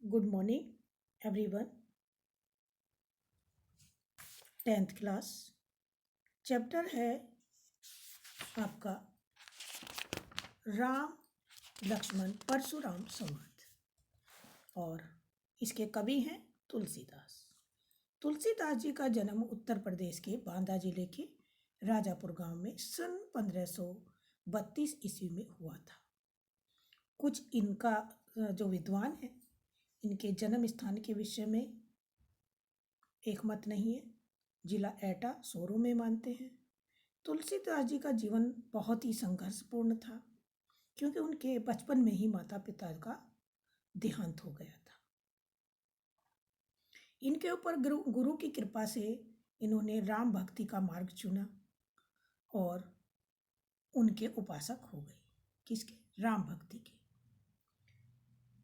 Good morning everyone. 10th class chapter है आपका राम लक्ष्मण परशुराम संवाद और इसके कवि हैं तुलसीदास। तुलसीदास जी का जन्म उत्तर प्रदेश के बांदा जिले के राजापुर गांव में सन 1532 ईस्वी में हुआ था। कुछ इनका जो विद्वान है इनके जन्म स्थान के विषय में एक मत नहीं है। जिला एटा सोरो में मानते हैं। तुलसीदास जी का जीवन बहुत ही संघर्षपूर्ण था क्योंकि उनके बचपन में ही माता पिता का देहांत हो गया था। इनके ऊपर गुरु की कृपा से इन्होंने राम भक्ति का मार्ग चुना और उनके उपासक हो गए। किसके? राम भक्ति के।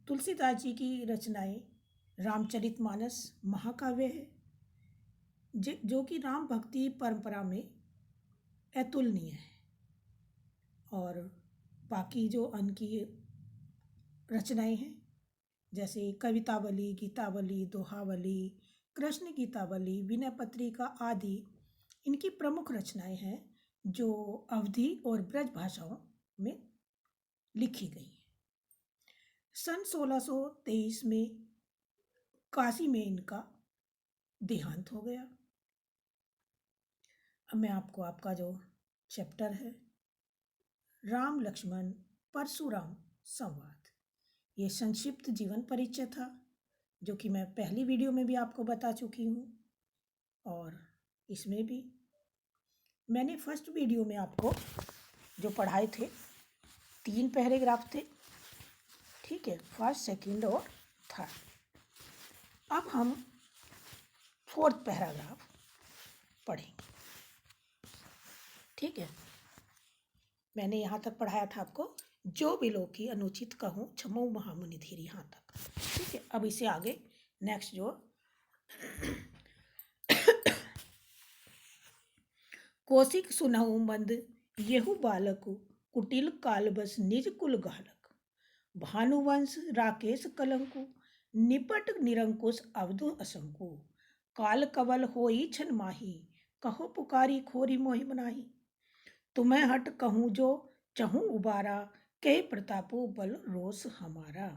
तुलसीदास जी की रचनाएं रामचरितमानस महाकाव्य है जो कि राम भक्ति परंपरा में अतुलनीय है। और बाकी जो उनकी रचनाएं हैं जैसे कवितावली, गीतावली, दोहावली, कृष्ण गीतावली, विनय पत्रिका आदि इनकी प्रमुख रचनाएं हैं जो अवधी और ब्रज भाषाओं में लिखी गई हैं। सन 1623 में काशी में इनका देहांत हो गया। अब मैं आपको आपका जो चैप्टर है राम लक्ष्मण परशुराम संवाद, ये संक्षिप्त जीवन परिचय था जो कि मैं पहली वीडियो में भी आपको बता चुकी हूँ और इसमें भी मैंने फर्स्ट वीडियो में आपको जो पढ़ाए थे 3 पैराग्राफ थे, ठीक है, फर्स्ट, सेकंड और थर्ड। अब हम 4th पैराग्राफ पढ़ेंगे, ठीक है। मैंने यहाँ तक पढ़ाया था आपको, जो बिलो की अनुचित कहूँ क्षमो महामुनि धीर, यहाँ तक, ठीक है। अब इसे आगे नेक्स्ट जो कौशिक सुनहु मंद येहु बालक, कुटिल काल बस निज कुल गालक, भानुवंश राकेश कलंकु, निपट निरंकुश अवधु असंकु, काल कवल होई छन माही, कहो पुकारी खोरी मोहि मनाही, तुम्हें हट कहूँ जो चहूँ उबारा, कहे प्रतापो बल रोष हमारा,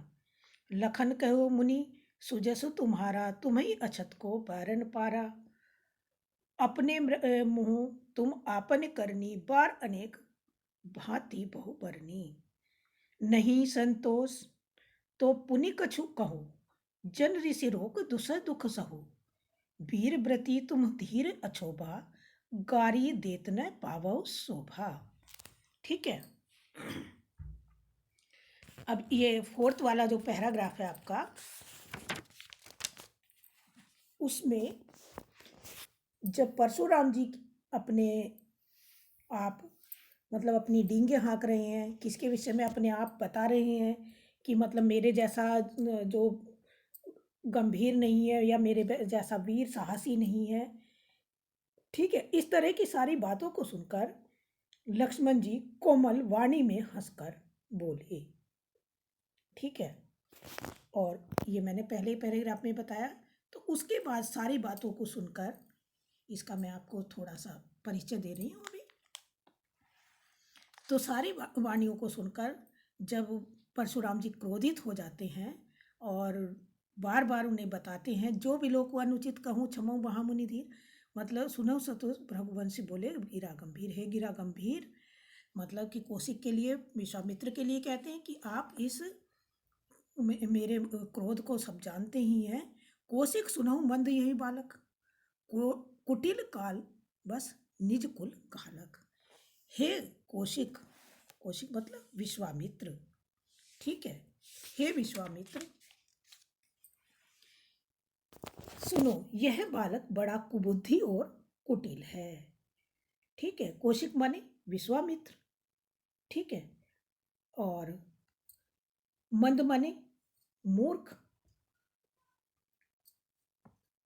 लखन कहो मुनि सुजसु तुम्हारा, तुम्हें अछत को बैरन पारा, अपने मुँह तुम आपन करनी, बार अनेक भांति बहु बरनी, नहीं संतोष तो पुनि कछु कहो, जन ऋषि रोग दुसह दुख सहो, वीर व्रती तुम धीर अछोभा, गारी देत न पावो शोभा, ठीक है। अब ये 4th वाला जो पैराग्राफ है आपका, उसमें जब परशुराम जी अपने आप मतलब अपनी डींगे हाँक रहे हैं, किसके विषय में अपने आप बता रहे हैं कि मतलब मेरे जैसा जो गंभीर नहीं है या मेरे जैसा वीर साहसी नहीं है, ठीक है। इस तरह की सारी बातों को सुनकर लक्ष्मण जी कोमल वाणी में हंसकर बोले, ठीक है। और ये मैंने पहले पैराग्राफ में बताया। तो उसके बाद सारी बातों को सुनकर इसका मैं आपको थोड़ा सा परिचय दे रही हूँ अभी। तो सारी वाणियों को सुनकर जब परशुराम जी क्रोधित हो जाते हैं और बार बार उन्हें बताते हैं, जो भी लोग को अनुचित कहूँ क्षमो महामुनि धीर, मतलब सुनो सतो भृगुवंशी बोले गिरा गंभीर है, गिरा गंभीर मतलब कि कौशिक के लिए, विश्वामित्र के लिए कहते हैं कि आप इस मेरे क्रोध को सब जानते ही हैं। कौशिक सुनहु मंद यही बालक, कुटिल काल बस निज कुल गालक, हे कौशिक, कौशिक मतलब विश्वामित्र, ठीक है, हे विश्वामित्र सुनो, यह बालक बड़ा कुबुद्धि और कुटिल है, ठीक है। कौशिक माने विश्वामित्र, ठीक है, और मंद माने मूर्ख,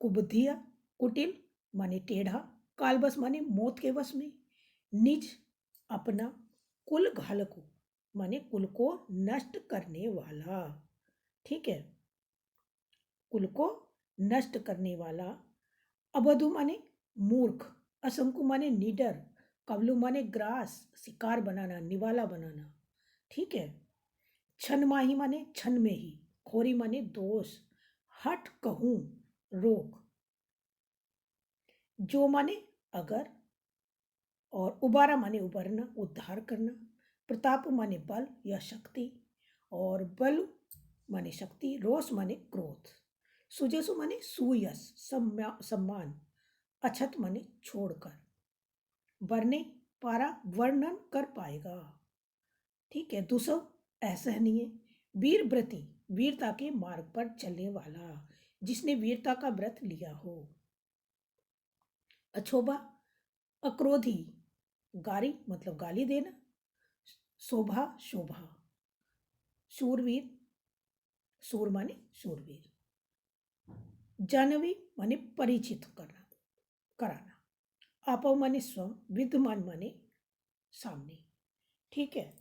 कुबुद्धिया, कुटिल माने टेढ़ा, कालबस माने मौत के वश में, निज अपना, कुल घालको माने कुल को नष्ट करने वाला, ठीक है। कुल को नष्ट करने वाला। अबधु माने मूर्ख, असंकु माने निडर, कबलू माने ग्रास, शिकार बनाना, निवाला बनाना। ठीक है। छनमाही माने छन में ही, खोरी माने दोष, हट कहूं रोक, जो माने अगर, और उबारा माने उबरना, उद्धार करना। प्रताप माने बल या शक्ति, और बल माने शक्ति, रोष माने क्रोध। सुजेसु माने सुयश, सम्मान। अछत माने छोड़कर। वर्णे पारा वर्णन कर पाएगा। ठीक है। दुसव असहनीय। वीर व्रती, वीरता के मार्ग पर चलने वाला, जिसने वीरता का व्रत लिया हो। अछोभा अक्रोधी, गारी मतलब गाली देना। शोभा शोभा, शूरवीर, शूर माने शूरवीर। जानवी माने परिचित करना, कराना। आपव माने स्वयं, विद्यमान माने सामने। ठीक है।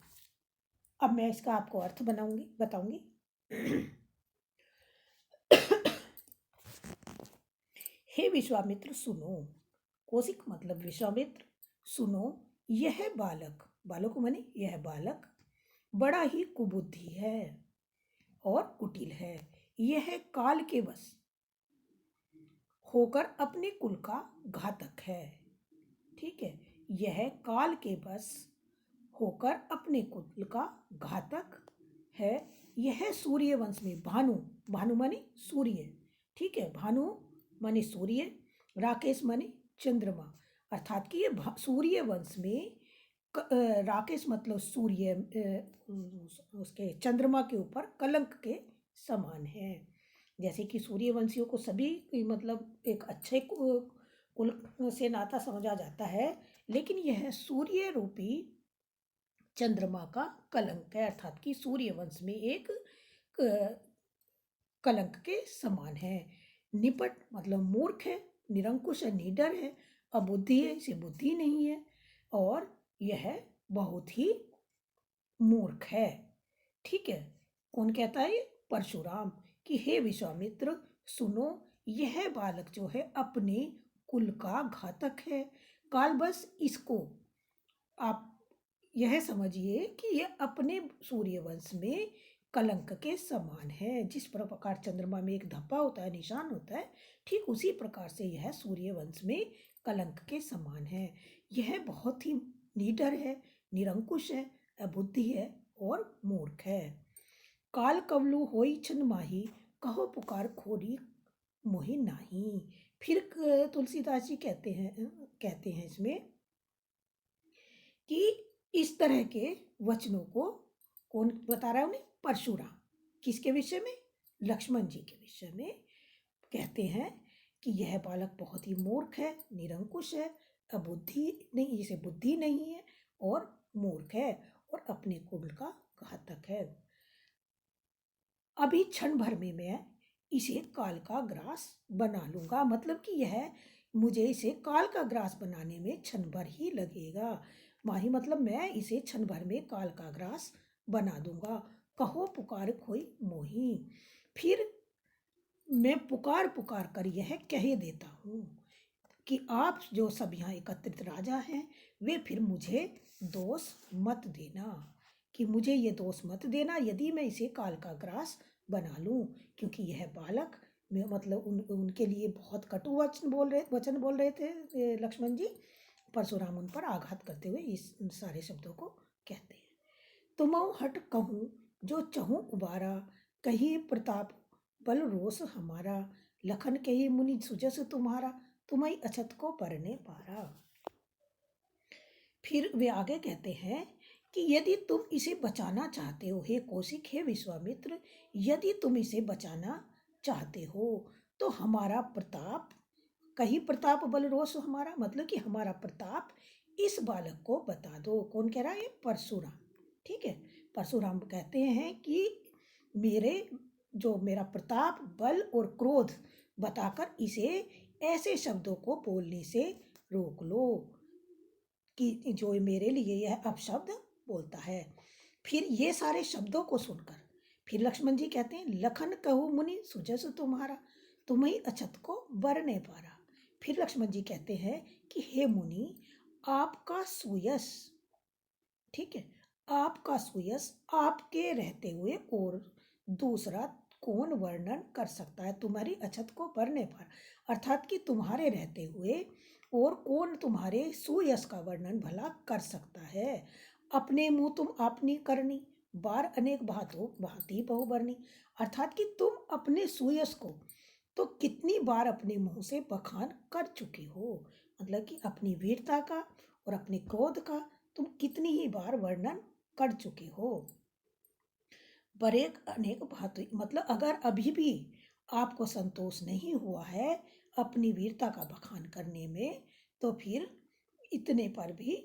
अब मैं इसका आपको अर्थ बताऊंगी। हे विश्वामित्र सुनो, कौशिक मतलब विश्वामित्र, सुनो, यह बालक, बालक माने यह बालक बड़ा ही कुबुद्धि है और कुटिल है। यह काल के वश होकर अपने कुल का घातक है। ठीक है। यह काल के वश होकर अपने कुल का घातक है। यह सूर्य वंश में भानु, भानु माने सूर्य। ठीक है। भानु माने सूर्य, राकेश माने चंद्रमा, अर्थात कि ये सूर्य वंश में राकेश मतलब सूर्य उसके चंद्रमा के ऊपर कलंक के समान है। जैसे कि सूर्यवंशियों को सभी मतलब एक अच्छे कुल से नाता समझा जाता है, लेकिन यह सूर्य रूपी चंद्रमा का कलंक है, अर्थात कि सूर्यवंश में एक कलंक के समान है। निपट मतलब मूर्ख है, निरंकुश है, निडर है, अबुद्धि है, इसे बुद्धि नहीं है, और यह बहुत ही मूर्ख है। ठीक है। कौन कहता है? परशुराम। कि हे विश्वामित्र सुनो, यह बालक जो है अपने कुल का घातक है। काल बस इसको आप यह समझिए कि यह अपने सूर्यवंश में कलंक के समान है। जिस प्रकार चंद्रमा में एक धब्बा होता है, निशान होता है, ठीक उसी प्रकार से यह सूर्यवंश में कलंक के समान है। यह बहुत ही निडर है, निरंकुश है, अबुद्धि है और मूर्ख है। काल कवलु होई छन माही, कहो पुकार खोरी मोहि नाही। फिर तुलसीदास जी कहते हैं इसमें कि इस तरह के वचनों को कौन बता रहा है उन्हें? परशुराम। किसके विषय में? लक्ष्मण जी के विषय में कहते हैं कि यह बालक बहुत ही मूर्ख है, निरंकुश है, अबुद्धि नहीं, इसे बुद्धि नहीं है और मूर्ख है और अपने कुल का घातक है। अभी क्षण भर में मैं इसे काल का ग्रास बना लूंगा, मतलब कि यह मुझे इसे काल का ग्रास बनाने में क्षण भर ही लगेगा। माही मतलब मैं इसे क्षण भर में काल का ग्रास बना दूंगा। कहो पुकार खोई मोही, फिर मैं पुकार पुकार कर यह कह देता हूँ कि आप जो सब यहाँ एकत्रित राजा हैं, वे फिर मुझे दोष मत देना, कि मुझे ये दोष मत देना यदि मैं इसे काल का ग्रास बना लूं, क्योंकि यह बालक मतलब उनके लिए बहुत कटु वचन बोल रहे थे लक्ष्मण जी। परशुराम उन पर आघात करते हुए इस सारे शब्दों को कहते हैं। तुमऊ हट कहूँ जो चहूँ उबारा, कही प्रताप बल रोष हमारा, लखन कही मुनि सुजस तुम्हारा, तुम्हें अछत को परने पारा। फिर वे आगे कहते हैं कि यदि तुम इसे बचाना चाहते हो, हे कौशिक, हे विश्वामित्र, यदि तुम इसे बचाना चाहते हो तो हमारा प्रताप, कही प्रताप बल रोष हमारा, मतलब कि हमारा प्रताप इस बालक को बता दो। कौन कह रहा है? परशुराम। ठीक है। परशुराम कहते हैं कि मेरा प्रताप, बल और क्रोध बताकर इसे ऐसे शब्दों को बोलने से रोक लो कि जो मेरे लिए यह अपशब्द बोलता है। फिर ये सारे शब्दों को सुनकर फिर लक्ष्मण जी कहते हैं, लखन कहु मुनि सुजस तुम्हारा, तुम्हें अछत को बरने पारा। फिर लक्ष्मण जी कहते हैं कि हे मुनि, आपका सुयस, ठीक है, आपका सुयस आपके रहते हुए और दूसरा कौन वर्णन कर सकता है तुम्हारी अछत को बरने पर। अर्थात कि तुम्हारे रहते हुए और कौन तुम्हारे सुयस का वर्णन भला कर सकता है। अपने मुंह तुम आपनी करनी, बार अनेक भांतो भांति बहुबरनी। अर्थात कि तुम अपने सुयस को तो कितनी बार अपने मुंह से बखान कर चुके हो, मतलब कि अपनी वीरता का और अपने क्रोध का तुम कितनी ही बार वर्णन कर चुके हो। बरेक अनेक भांति, मतलब अगर अभी भी आपको संतोष नहीं हुआ है अपनी वीरता का बखान करने में, तो फिर इतने पर भी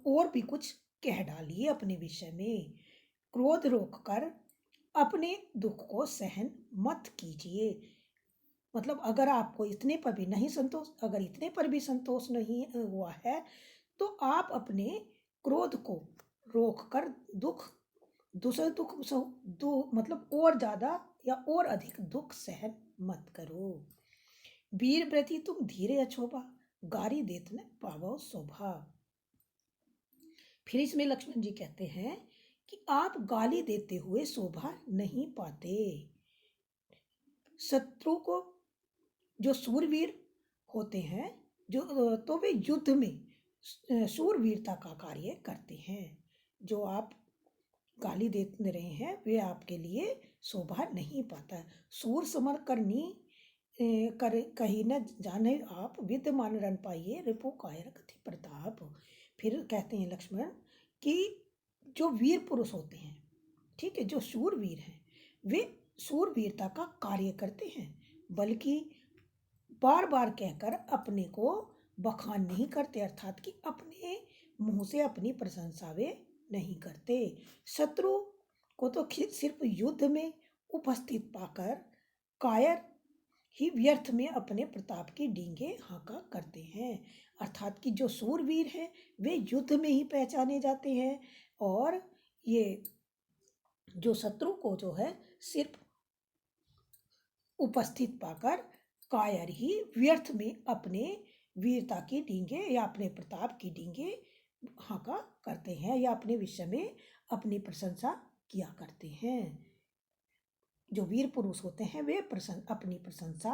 और भी कुछ कह डालिए अपने विषय में। क्रोध रोककर अपने दुख को सहन मत कीजिए। मतलब अगर आपको इतने पर भी नहीं संतोष, अगर इतने पर भी संतोष नहीं हुआ है, तो आप अपने क्रोध को रोक कर दुख, दूसरे मतलब और ज्यादा या और अधिक दुख सहन मत करो। वीर प्रति तुम धीरे अछोभा, गारी देत न पावो शोभा। फिर इसमें लक्ष्मण जी कहते हैं कि आप गाली देते हुए शोभा नहीं पाते। शत्रु को, जो सूरवीर होते हैं, जो तो वे युद्ध में सूरवीरता का कार्य करते हैं। जो आप गाली दे रहे हैं वे आपके लिए शोभा नहीं पाता। सूर समर करनी कर कहीं न जाने आप, विद्यमान रन पाइए रिपु कायर कथि प्रताप। फिर कहते हैं लक्ष्मण कि जो वीर पुरुष होते हैं, ठीक है, जो शूरवीर हैं, वे शूरवीरता का कार्य करते हैं, बल्कि बार बार कहकर अपने को बखान नहीं करते। अर्थात कि अपने मुंह से अपनी प्रशंसा वे नहीं करते। शत्रु को तो सिर्फ युद्ध में उपस्थित पाकर कायर ही व्यर्थ में अपने प्रताप की डींगे हाँका करते हैं। अर्थात कि जो सूरवीर हैं वे युद्ध में ही पहचाने जाते हैं, और ये जो शत्रु को जो है सिर्फ उपस्थित पाकर कायर ही व्यर्थ में अपने वीरता की डींगे या अपने प्रताप की डींगे हाँका करते हैं, या अपने विषय में अपनी प्रशंसा किया करते हैं। जो वीर पुरुष होते हैं वे अपनी प्रशंसा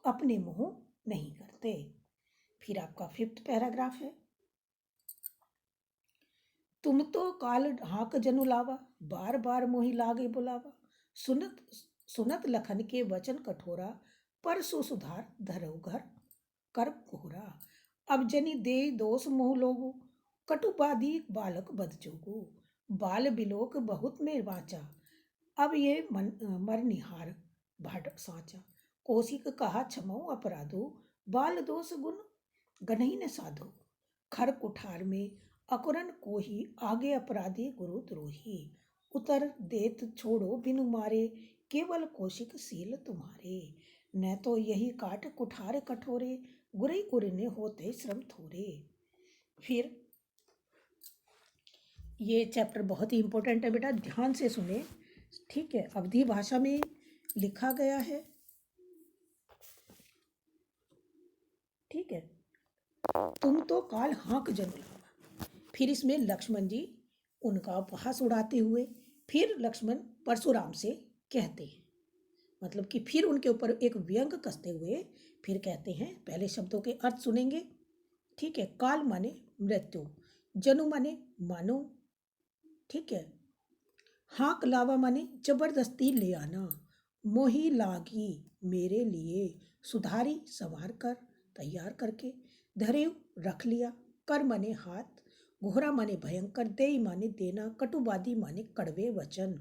अपने मुंह नहीं करते। फिर आपका 5th पैराग्राफ है, तुम तो काल हाँक जनु लावा, बार बार मोहि लागे बुलावा। सुनत सुनत लखन के वचन कठोरा, परसु सुधार धरऊ घर कर कोहरा। अब जनि दे दोष मोह लोगु, कटुबादी बालक बद जोगु। बाल बिलोक बहुत में वाचा, अब ये मर निहार भाट साचा। कौशिक कहा क्षमऊ अपराधो, बाल दोष गुण गनही न साधो। खर कुठार में अकुरन को ही, आगे अपराधी गुरु द्रोही। उतर देत छोड़ो बिनु मारे, केवल कौशिक सील तुम्हारे। न तो यही काट कुठार कठोरे, गुरई उरने होते श्रम थोरे। फिर ये चैप्टर बहुत ही इंपॉर्टेंट है बेटा, ध्यान से सुने, ठीक है। अवधी भाषा में लिखा गया है, ठीक है। तुम तो काल हाँक जनु लावा। फिर इसमें लक्ष्मण जी उनका उपहास उड़ाते हुए फिर लक्ष्मण परशुराम से कहते हैं, मतलब कि फिर उनके ऊपर एक व्यंग कसते हुए फिर कहते हैं। पहले शब्दों के अर्थ सुनेंगे, ठीक है। काल माने मृत्यु, जनु माने मानो, ठीक है। हाँक लावा माने जबरदस्ती ले आना, मोही लागी मेरे लिए, सुधारी संवार कर तैयार करके, धरे रख लिया, कर माने हाथ, घोरा माने भयंकर, देई माने देना, कटुवादी माने कड़वे वचन,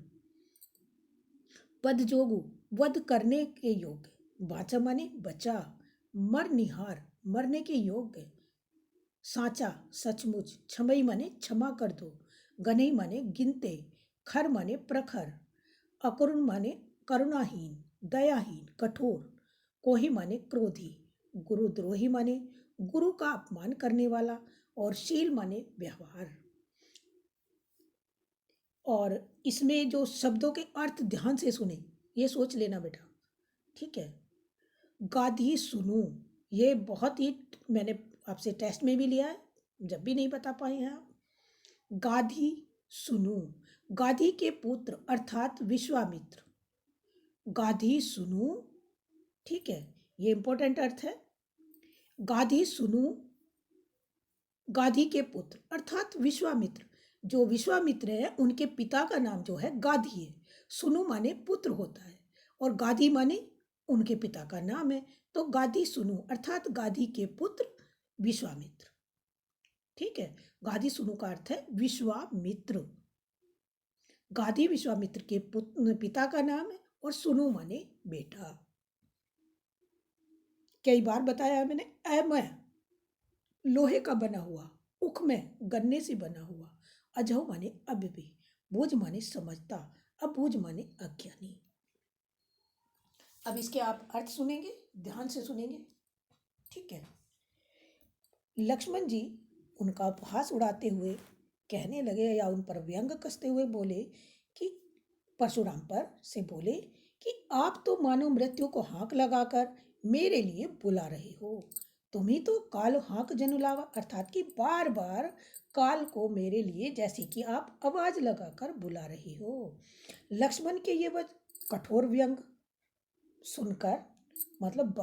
वध जोगु वध करने के योग्य, बाचा माने बचा, मर निहार मरने के योग्य, साचा सचमुच, क्षमई माने क्षमा कर दो, गनई माने गिनते, खर माने प्रखर, अकरुण माने करुणाहीन, दयाहीन कठोर, कोही माने क्रोधी, गुरुद्रोही माने गुरु का अपमान करने वाला, और शील माने व्यवहार। और इसमें जो शब्दों के अर्थ ध्यान से सुने, ये सोच लेना बेटा, ठीक है। गाधी सुनू, ये बहुत ही मैंने आपसे टेस्ट में भी लिया है, जब भी नहीं बता पाए हैं आप। गाधी सुनू, गाधी के पुत्र अर्थात विश्वामित्र। गाधी सुनू, ठीक है, ये इंपॉर्टेंट अर्थ है। गाधी सुनू, गाधी के पुत्र अर्थात विश्वामित्र, जो विश्वामित्र है उनके पिता का नाम जो है गाधी है। सुनु माने पुत्र होता है और गाधी माने उनके पिता का नाम है, तो गाधी सुनु अर्थात गाधी के पुत्र विश्वामित्र, ठीक है। गाधी सुनु का अर्थ है विश्वामित्र। गाधी विश्वामित्र के पिता का नाम है और सुनु माने बेटा। कई बार बताया मैंने, मैं लोहे का बना हुआ, उख में गन्ने से बना हुआ, अजह माने अब भी, बूझ माने समझता, अब बूझ माने अज्ञानी। अब इसके आप अर्थ सुनेंगे, ध्यान से सुनेंगे, ठीक है। लक्ष्मण जी उनका उपहास उड़ाते हुए कहने लगे या उन पर व्यंग कसते हुए बोले कि परशुराम पर से बोले कि आप तो मानो मृत्यु को हाँक लगाकर मेरे लिए बुला रहे हो। तुम ही तो काल हाँक जनुलावा, अर्थात कि बार बार काल को मेरे लिए जैसे कि आप आवाज लगाकर बुला रहे हो। लक्ष्मण के ये वह कठोर व्यंग सुनकर, मतलब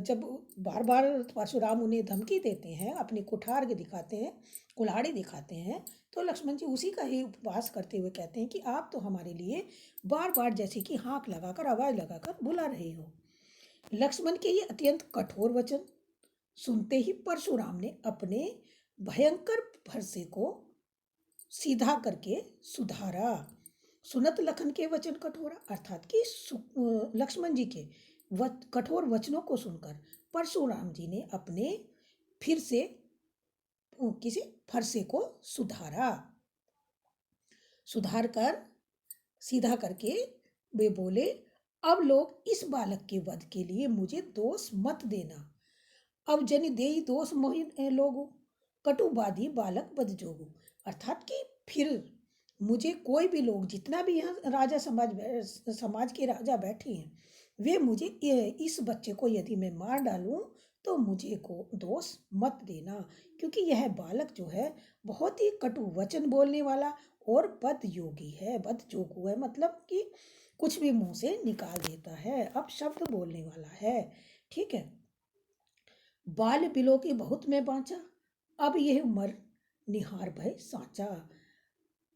जब बार बार परशुराम उन्हें धमकी देते हैं, अपनी कुठार के दिखाते हैं, कुल्हाड़ी दिखाते हैं, तो लक्ष्मण जी उसी का ही उपवास करते हुए कहते हैं कि आप तो हमारे लिए बार बार जैसे कि हाँक लगाकर आवाज लगाकर बुला रहे हो। लक्ष्मण के ये अत्यंत कठोर वचन सुनते ही परशुराम ने अपने भयंकर फरसे को सीधा करके सुधारा। सुनत लखन के वचन कठोरा, अर्थात कि लक्ष्मण जी के कठोर वचनों को सुनकर परशुराम जी ने अपने फिर से किसी फरसे को सुधार कर सीधा करके वे बोले, अब लोग इस बालक के वध के लिए मुझे दोष मत देना। अब जन देई दोष मोहि लोगो, कटुबादी बालक बद जोगो, अर्थात कि फिर मुझे कोई भी लोग, जितना भी यहाँ राजा समाज के राजा बैठे हैं, वे मुझे इस बच्चे को यदि मैं मार डालूं तो मुझे को दोष मत देना, क्योंकि यह बालक जो है बहुत ही कटु वचन बोलने वाला और बद योगी है। बद जोगु है मतलब कि कुछ भी मुंह से निकाल देता है, अब शब्द बोलने वाला है, ठीक है। बाल बिलो की बहुत मैं बाँचा, अब यह मर निहार भय साचा।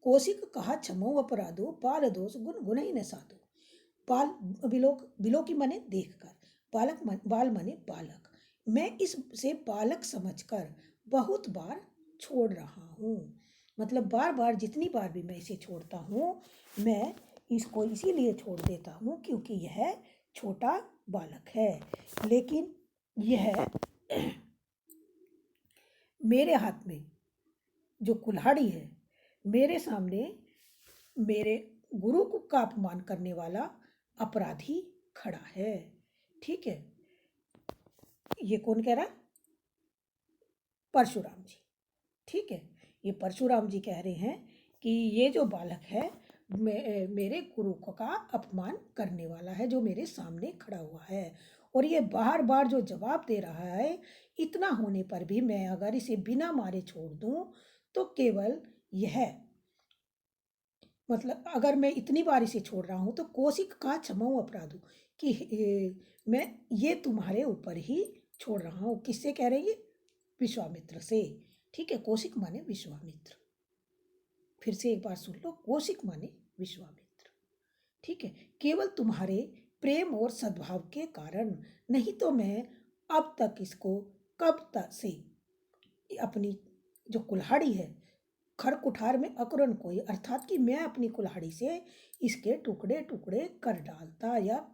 कौशिक कहा क्षमो अपराधो, बाल दोष गुण गुण ही न साधो। बाल बिलो की माने देखकर, बाल माने बालक। मैं इससे बालक समझकर बहुत बार छोड़ रहा हूँ, मतलब बार बार जितनी बार भी मैं इसे छोड़ता हूँ, मैं इसको इसीलिए छोड़ देता हूँ क्योंकि यह छोटा बालक है। लेकिन यह मेरे हाथ में जो कुल्हाड़ी है, मेरे सामने मेरे गुरु का अपमान करने वाला अपराधी खड़ा है, ठीक है। ये कौन कह रहा है? परशुराम जी, ठीक है। ये परशुराम जी कह रहे हैं कि ये जो बालक है मेरे गुरु का अपमान करने वाला है, जो मेरे सामने खड़ा हुआ है, और ये बार बार जो जवाब दे रहा है, इतना होने पर भी मैं अगर इसे बिना मारे छोड़ दूं तो केवल यह, मतलब अगर मैं इतनी बार इसे छोड़ रहा हूं तो कौशिक का क्षमा अपराधो, कि मैं ये तुम्हारे ऊपर ही छोड़ रहा हूं। किससे कह रहे हैं? विश्वामित्र से, ठीक है। कौशिक माने विश्वामित्र, फिर से एक बार सुन लो, कौशिक माने विश्वामित्र, ठीक है। केवल तुम्हारे प्रेम और सद्भाव के कारण, नहीं तो मैं अब तक इसको कब तक से अपनी जो कुल्हाड़ी है, खर कुठार में अकुरन कोई, अर्थात कि मैं अपनी कुल्हाड़ी से इसके टुकड़े टुकड़े कर डालता, या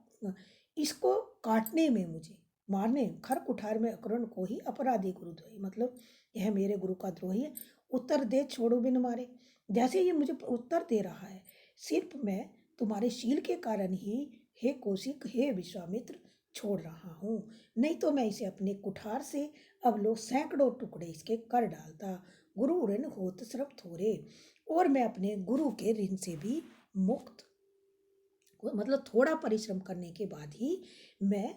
इसको काटने में, मुझे मारने, खर कुठार में अकुरन को ही अपराधी गुरुद्रोही, मतलब यह मेरे गुरु का द्रोही है। उत्तर दे छोड़ो बिन मारे, जैसे ये मुझे उत्तर दे रहा है, सिर्फ मैं तुम्हारे शील के कारण ही हे कौशिक, हे विश्वामित्र छोड़ रहा हूँ, नहीं तो मैं इसे अपने कुठार से अब लो सैकड़ों टुकड़े इसके कर डालता। गुरु ऋण होत श्रप थोरे, और मैं अपने गुरु के ऋण से भी मुक्त, मतलब थोड़ा परिश्रम करने के बाद ही मैं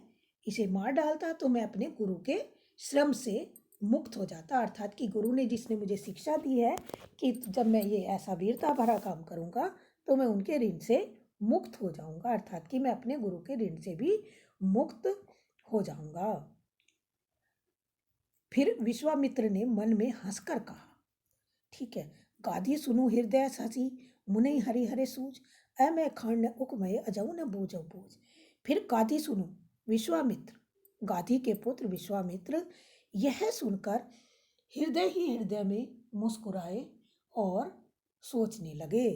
इसे मार डालता तो मैं अपने गुरु के श्रम से मुक्त हो जाता। अर्थात कि गुरु ने जिसने मुझे शिक्षा दी है कि जब मैं ये ऐसा वीरता भरा काम करूँगा तो मैं उनके ऋण से मुक्त हो जाऊँगा, अर्थात कि मैं अपने गुरु के ऋण से भी मुक्त हो जाऊँगा। फिर विश्वामित्र ने मन में हंसकर कहा, ठीक है, गाधी सुनु हृदय सची, मुनि हरि हरे सूझ, मैं खंड उकमय अजऊ न बूझ बूझ। फिर गाधी सुनो, विश्वामित्र, गाधी के पुत्र विश्वामित्र यह सुनकर हृदय ही हृदय में मुस्कुराए और सोचने लगे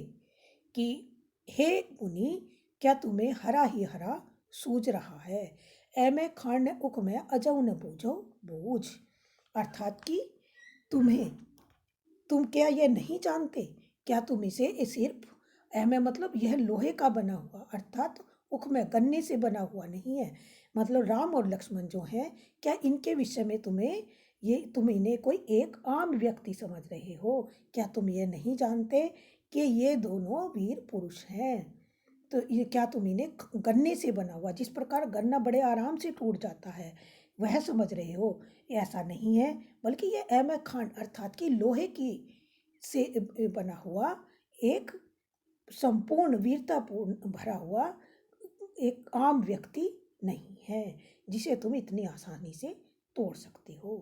कि हे मुनि, क्या तुम्हें हरा ही हरा सूझ रहा है? ऐ मैं खांड उक में अजऊ न बूझो बूझ, अर्थात कि तुम्हें, तुम क्या यह नहीं जानते? क्या तुम इसे सिर्फ में मतलब यह लोहे का बना हुआ, अर्थात उख में गन्ने से बना हुआ नहीं है। मतलब राम और लक्ष्मण जो हैं, क्या इनके विषय में तुम इन्हें कोई एक आम व्यक्ति समझ रहे हो? क्या तुम ये नहीं जानते कि ये दोनों वीर पुरुष हैं? तो ये क्या तुम इन्हें गन्ने से बना हुआ, जिस प्रकार गन्ना बड़े आराम से टूट जाता है, वह समझ रहे हो? ऐसा नहीं है, बल्कि ये एम खंड अर्थात कि लोहे की से बना हुआ एक संपूर्ण वीरतापूर्ण भरा हुआ एक आम व्यक्ति नहीं है जिसे तुम इतनी आसानी से तोड़ सकते हो।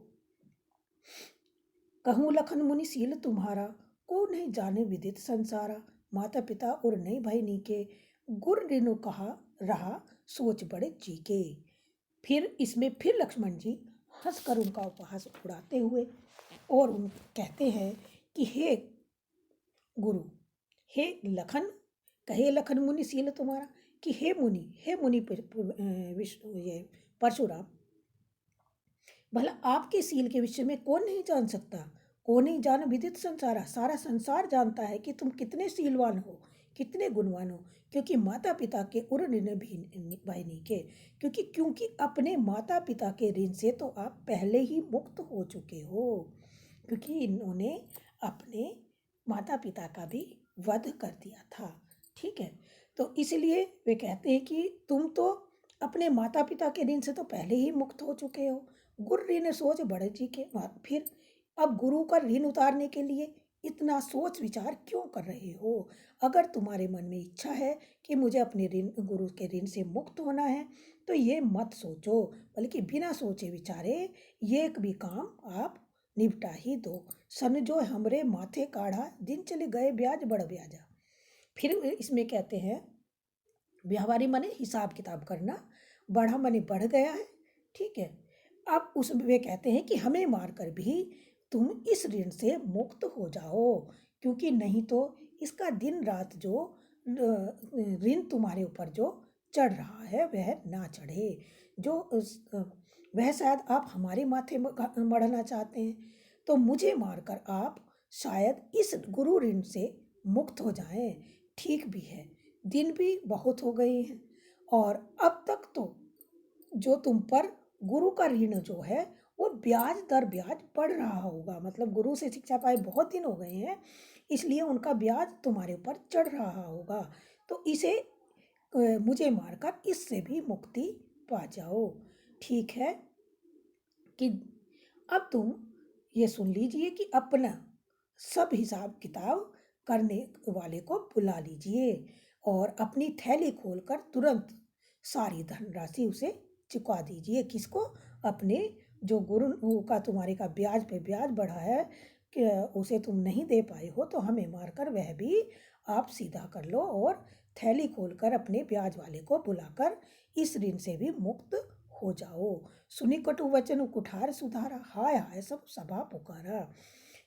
कहूँ लखन मुनि सील तुम्हारा, को नहीं जाने विदित संसारा, माता पिता और नहीं भाई नीके, गुर रेणु कहा रहा सोच बड़े चीके। फिर इसमें फिर लक्ष्मण जी हंसकर उनका उपहास उड़ाते हुए और उन कहते हैं कि हे गुरु, हे लखन, कहे लखन मुनि सील तुम्हारा, कि हे मुनि, हे मुनि विष्णु ये परशुराम, भला आपके सील के विषय में कौन नहीं जान सकता? कौन नहीं जान विदित संसारा, सारा संसार जानता है कि तुम कितने सीलवान हो, कितने गुणवान हो। क्योंकि माता पिता के उर ऋण भी नहीं के, क्योंकि अपने माता पिता के ऋण से तो आप पहले ही मुक्त हो चुके हो, क्योंकि इन्होंने अपने माता पिता का भी वध कर दिया था। ठीक है, तो इसलिए वे कहते हैं कि तुम तो अपने माता पिता के ऋण से तो पहले ही मुक्त हो चुके हो। गुरु ऋण सोच बड़े जी के, फिर अब गुरु का ऋण उतारने के लिए इतना सोच विचार क्यों कर रहे हो? अगर तुम्हारे मन में इच्छा है कि मुझे अपने ऋण, गुरु के ऋण से मुक्त होना है, तो ये मत सोचो, बल्कि बिना सोचे विचारे ये भी काम आप निपटा ही दो। सन जो हमरे माथे काढ़ा, दिन चले गए ब्याज बढ़ ब्याजा। फिर इसमें कहते हैं व्यापारी माने हिसाब किताब करना, बढ़ा माने बढ़ गया है। ठीक है, अब उसमें वे कहते हैं कि हमें मारकर भी तुम इस ऋण से मुक्त हो जाओ, क्योंकि नहीं तो इसका दिन रात जो ऋण तुम्हारे ऊपर जो चढ़ रहा है वह ना चढ़े, वह शायद आप हमारे माथे मढ़ना चाहते हैं, तो मुझे मारकर आप शायद इस गुरु ऋण से मुक्त हो जाएं। ठीक भी है, दिन भी बहुत हो गए हैं और अब तक तो जो तुम पर गुरु का ऋण जो है वो ब्याज दर ब्याज बढ़ रहा होगा। मतलब गुरु से शिक्षा पाए बहुत दिन हो गए हैं, इसलिए उनका ब्याज तुम्हारे ऊपर चढ़ रहा होगा। तो इसे मुझे मारकर इससे भी मुक्ति पा जाओ। ठीक है कि अब तुम ये सुन लीजिए कि अपना सब हिसाब किताब करने वाले को बुला लीजिए और अपनी थैली खोलकर तुरंत सारी धनराशि उसे चुका दीजिए। किसको? अपने जो गुरु का तुम्हारे का ब्याज पे ब्याज बढ़ा है कि उसे तुम नहीं दे पाए हो, तो हमें मारकर वह भी आप सीधा कर लो और थैली खोलकर अपने ब्याज वाले को बुलाकर इस ऋण से भी मुक्त हो जाओ। सुनी कटु वचन कुठार सुधारा, हाय हाय सब सभा पुकारा।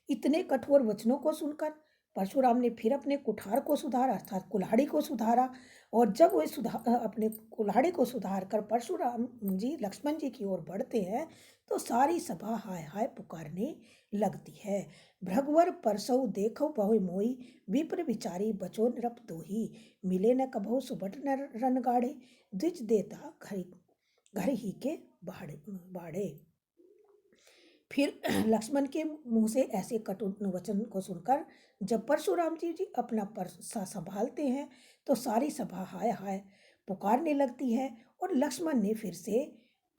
इतने कठोर वचनों को सुनकर परशुराम ने फिर अपने कुठार को सुधारा, अर्थात कुल्हाड़ी को सुधारा। और जब वे अपने कुल्हाड़ी को सुधार कर परशुराम जी लक्ष्मण जी की ओर बढ़ते हैं, तो सारी सभा हाय हाय पुकारने लगती है। भृगवर परसौ देखो बहु मोई, विप्र विचारी बचो नृप दोही, मिले न कभो सुबट न रन गाड़े, द्विज देता घर ही के बाड़े। फिर लक्ष्मण के मुंह से ऐसे कटु वचन को सुनकर जब परशुराम जी अपना परसा संभालते हैं तो सारी सभा हाय हाय पुकारने लगती है। और लक्ष्मण ने फिर से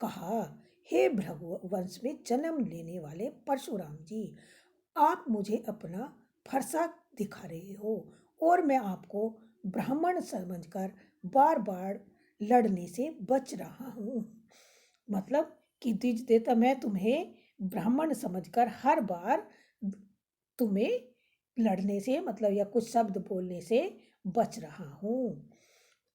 कहा, हे भृगुवंश में जन्म लेने वाले परशुराम जी, आप मुझे अपना फरसा दिखा रहे हो और मैं आपको ब्राह्मण समझकर बार बार लड़ने से बच रहा हूँ। मतलब कि द्विज देवता, मैं तुम्हें ब्राह्मण समझकर हर बार तुम्हें लड़ने से मतलब या कुछ शब्द बोलने से बच रहा हूँ।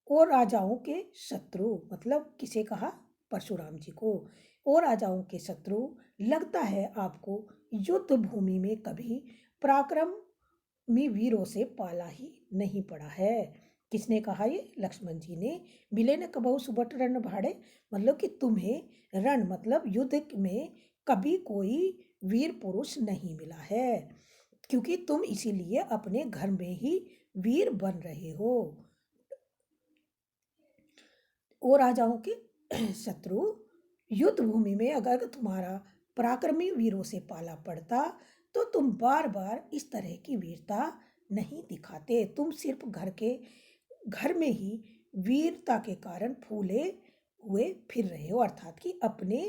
और राजाओं के शत्रु, मतलब किसे कहा? परशुराम जी को। और राजाओं के शत्रु, लगता है आपको युद्ध भूमि में कभी पराक्रमी वीरों से पाला ही नहीं पड़ा है। किसने कहा? ये लक्ष्मण जी ने। मिले न कबहु सुबट रण भाड़े, मतलब कि तुम्हें रण मतलब युद्ध में कभी कोई वीर पुरुष नहीं मिला है, क्योंकि तुम इसीलिए अपने घर में ही वीर बन रहे हो। और राजाओं के शत्रु, युद्ध भूमि में अगर तुम्हारा पराक्रमी वीरों से पाला पड़ता तो तुम बार बार इस तरह की वीरता नहीं दिखाते। तुम सिर्फ घर में ही वीरता के कारण फूले हुए फिर रहे हो, अर्थात कि अपने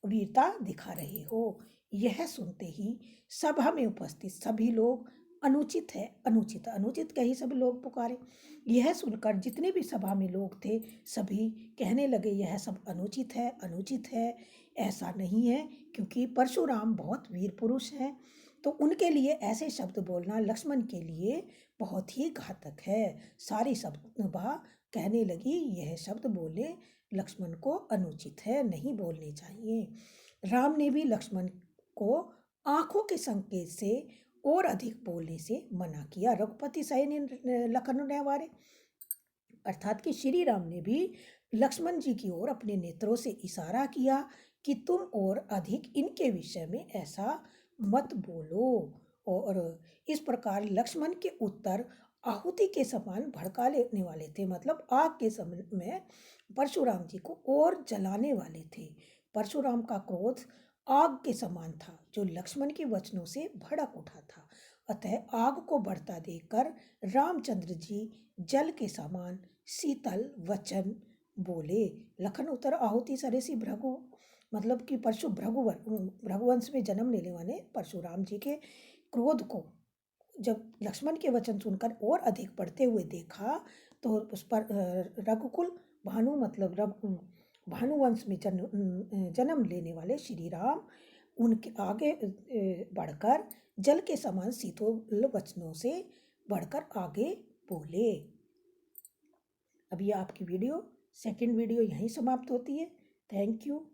वीरता दिखा रहे हो। यह सुनते ही सभा में उपस्थित सभी लोग, अनुचित है, अनुचित अनुचित कही सब लोग पुकारे। यह सुनकर जितने भी सभा में लोग थे सभी कहने लगे, यह सब अनुचित है, अनुचित है, ऐसा नहीं है, क्योंकि परशुराम बहुत वीर पुरुष हैं, तो उनके लिए ऐसे शब्द बोलना लक्ष्मण के लिए बहुत ही घातक है। सारी सभा कहने लगी, यह शब्द बोले लक्ष्मण को अनुचित है, नहीं बोलने चाहिए। राम ने भी लक्ष्मण को आंखों के संकेत से और अधिक बोलने से मना किया। रघुपति सैन्य लखन न्यावारे, अर्थात कि श्री राम ने भी लक्ष्मण जी की ओर अपने नेत्रों से इशारा किया कि तुम और अधिक इनके विषय में ऐसा मत बोलो। और इस प्रकार लक्ष्मण के उत्तर आहुति के समान भड़का लेने वाले थे, मतलब आग के समय में परशुराम जी को और जलाने वाले थे। परशुराम का क्रोध आग के समान था जो लक्ष्मण के वचनों से भड़क उठा था। अतः आग को बढ़ता देखकर रामचंद्र जी जल के समान शीतल वचन बोले। लखन उतर आहुति सरेसी भृगु, मतलब कि भृगुवंश में जन्म लेने वाले परशुराम जी के क्रोध को जब लक्ष्मण के वचन सुनकर और अधिक बढ़ते हुए देखा तो उस पर रघुकुल भानु मतलब भानुवंश में जन्म लेने वाले श्री राम उनके आगे बढ़कर जल के समान शीतल वचनों से बढ़कर आगे बोले। अब ये आपकी वीडियो सेकंड वीडियो यहीं समाप्त होती है। Thank you.